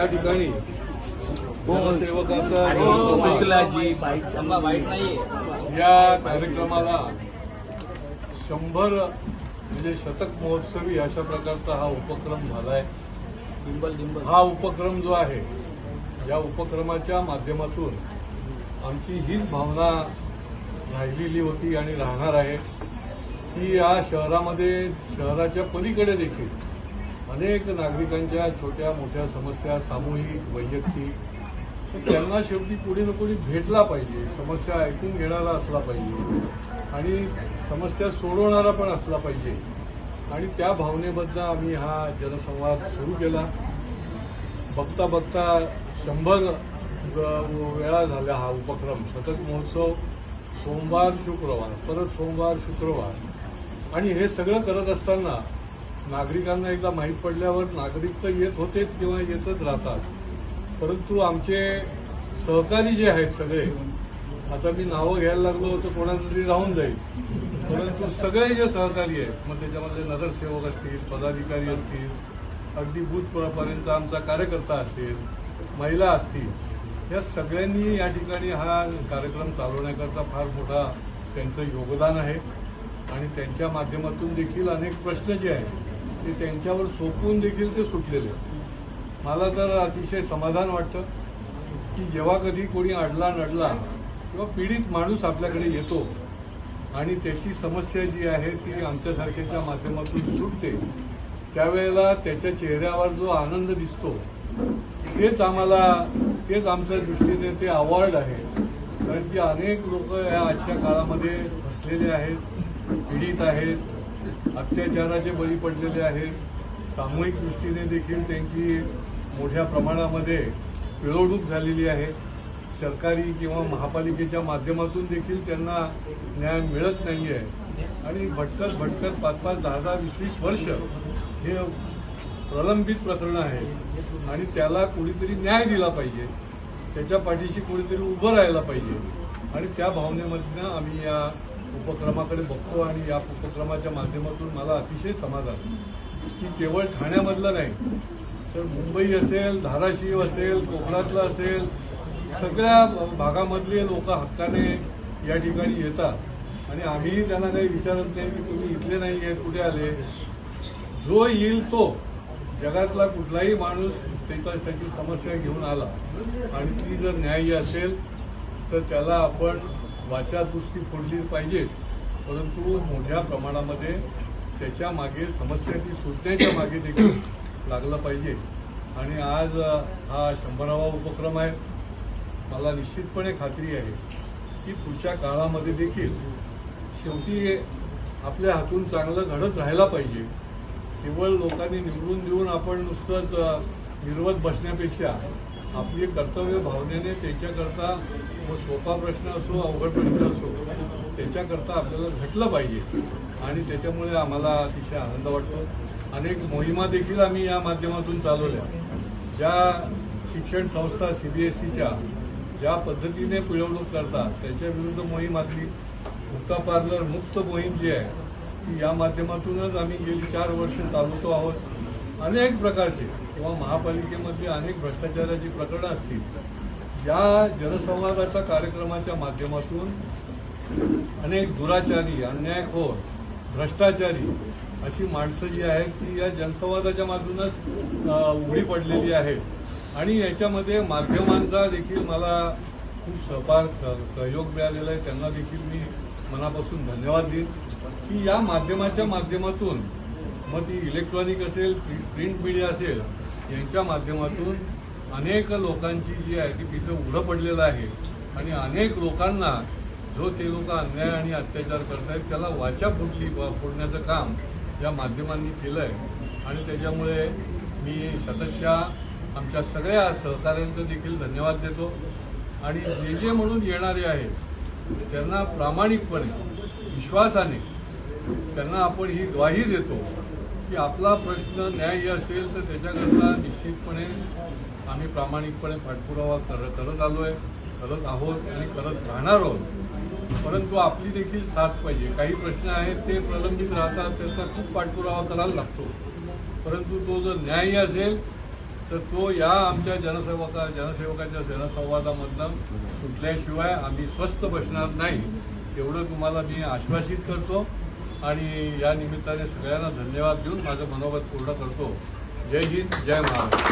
या ठिकाणी जनसेवकाचा या कार्यक्रमाला 100 म्हणजे शतक महोत्सवी अशा प्रकारचा हा उपक्रम झालाय। हा उपक्रम जो आहे या उपक्रमाच्या माध्यमातून आमची हीच भावना राहिलेली होती आणि राहणार आहे की या शहरामध्ये शहराच्या पलीकडे देखील अनेक नागरिकांच्या छोट्या मोठ्या समस्या सामूहिक वैयक्तिक त्यांना शेवटी कोणी ना कोणी भेटला पाहिजे, समस्या ऐकून घेणारा असला पाहिजे आणि समस्या सोडवणारा पण असला पाहिजे आणि त्या भावनेबद्दल आम्ही हा जनसंवाद सुरू केला। बघता बघता 100 वेळा झाला हा उपक्रम। शतक महोत्सव सोमवार शुक्रवार परत सोमवार शुक्रवार आणि हे सगळं करत असताना नागरिकांना एकदा माहीत पडल्यावर नागरिक तर येत होतेच किंवा येतच राहतात, परंतु आमचे सहकारी जे आहेत सगळे, आता मी नावं घ्यायला लागलो तर कोणाचं तरी राहून जाईल, परंतु सगळे जे सहकारी आहेत मग त्याच्यामधले नगरसेवक असतील, पदाधिकारी असतील, अगदी बूथपर्यंत आमचा कार्यकर्ता असेल, महिला असतील, या सगळ्यांनी या ठिकाणी हा कार्यक्रम चालवण्याकरता फार मोठा त्यांचं योगदान आहे आणि त्यांच्या माध्यमातून देखील अनेक प्रश्न जे आहेत ते त्यांच्यावर सोपवून देखील ते सुटलेले। मला तर अतिशय समाधान वाटतं की जेव्हा कधी कोणी अडला नडला किंवा पीडित माणूस आपल्याकडे येतो आणि त्याची समस्या जी आहे ती आमच्यासारख्याच्या माध्यमातून सुटते, त्यावेळेला त्याच्या चेहऱ्यावर जो आनंद दिसतो तेच आमच्या दृष्टीने ते अवॉर्ड आहे। कारण की अनेक लोक या आजच्या काळामध्ये फसलेले आहेत, पीडित आहेत, अत्याचाराचे बळी पडलेले आहेत, सामूहिक दृष्टीने देखील त्यांची मोठ्या प्रमाणामध्ये पिळवणूक झालेली आहे, सरकारी किंवा महापालिकेच्या माध्यमातून देखील त्यांना न्याय मिळत नाही आहे आणि भटकत 5-5, 10-10, 20-20 वर्ष हे प्रलंबित प्रकरण आहे आणि त्याला कोणीतरी न्याय दिला पाहिजे, त्याच्या पाठीशी कोणीतरी उभं राहायला पाहिजे आणि त्या भावनेमधनं आम्ही या उपक्रमाकडे बघतो आणि या उपक्रमाच्या माध्यमातून मला अतिशय समाधान की केवळ ठाण्यामधलं नाही तर मुंबई असेल, धाराशिव असेल, कोकणातलं असेल, सगळ्या भागामधले लोक हक्काने या ठिकाणी येतात आणि आम्हीही त्यांना काही विचारत नाही की तुम्ही इथले नाही आहेत, कुठे आले। जो येईल तो जगातला कुठलाही माणूस त्याची समस्या घेऊन आला आणि ती जर न्याय्य असेल तर त्याला आपण वाचादुष्टी फोडली पाहिजे, परंतु मोठ्या प्रमाणामध्ये त्याच्या मागे समस्या ती सुटण्याच्या मागे देखील लागलं पाहिजे आणि आज हा 100वा उपक्रम आहे। मला निश्चितपणे खात्री आहे की पुढच्या काळामध्ये देखील शेवटी आपल्या हातून चांगलं घडत राहायला पाहिजे। केवळ लोकांनी निवडून देऊन आपण नुसतंच निर्वत बसण्यापेक्षा आपली कर्तव्य भावनेने त्याच्याकरता मग सोपा प्रश्न असो अवघड प्रश्न असो त्याच्याकरता आपल्याला झटलं पाहिजे आणि त्याच्यामुळे आम्हाला अतिशय आनंद वाटतो। अनेक मोहिमा देखील आम्ही या माध्यमातून चालवल्या। ज्या शिक्षण संस्था CBSEच्या ज्या पद्धतीने पिळवणूक करतात त्याच्या विरुद्ध मोहीम आखली। हुक्का पार्लर मुक्त मोहीम जी आहे ती या माध्यमातूनच आम्ही गेली 4 वर्ष चालवतो आहोत। अनेक प्रकारचे किंवा महापालिकेमध्ये अनेक भ्रष्टाचाराची प्रकरणं असतील, या जनसंवादाच्या कार्यक्रमाच्या माध्यमातून अनेक दुराचारी, अन्यायखोर, भ्रष्टाचारी अशी माणसं जी आहेत ती या जनसंवादाच्या माध्यमातूनच उघडी पडलेली आहेत आणि याच्यामध्ये माध्यमांचा देखील मला खूप सहयोग मिळालेला आहे। त्यांना देखील मी मनापासून धन्यवाद देईन की या माध्यमाच्या माध्यमातून मग ती इलेक्ट्रॉनिक असेल, प्रिंट मीडिया असेल, यांच्या माध्यमातून अनेक लोकांची जी आहे ती तिथं उघडं पडलेलं आहे आणि अनेक लोकांना जो ते लोक अन्याय आणि अत्याचार करतायत त्याला वाचा फोडण्याचं काम या माध्यमांनी केलं आहे आणि त्याच्यामुळे मी शतशः आमच्या सगळ्या सहकाऱ्यांचं देखील धन्यवाद देतो आणि जे म्हणून येणारे आहेत त्यांना प्रामाणिकपणे विश्वासाने त्यांना आपण ही ग्वाही देतो की आपला प्रश्न न्याय्य असेल तर त्याच्याकरता निश्चितपणे आम्ही प्रामाणिकपणे पाठपुरावा करत आलोय, करत आहोत आणि करत राहणार आहोत, परंतु आपली देखील साथ पाहिजे। काही प्रश्न आहेत ते प्रलंबित राहतात, त्याचा खूप पाठपुरावा करायला लागतो, परंतु तो जर न्याय्य असेल तर तो या आमच्या जनसेवकाच्या जनसंवादामधनं सुटल्याशिवाय आम्ही स्वस्थ बसणार नाही एवढं तुम्हाला मी आश्वासित करतो आणि या निमित्ताने सगळ्यांना धन्यवाद देऊन माझं मनोगत पूर्ण करतो. जय हिंद, जय महाराष्ट्र.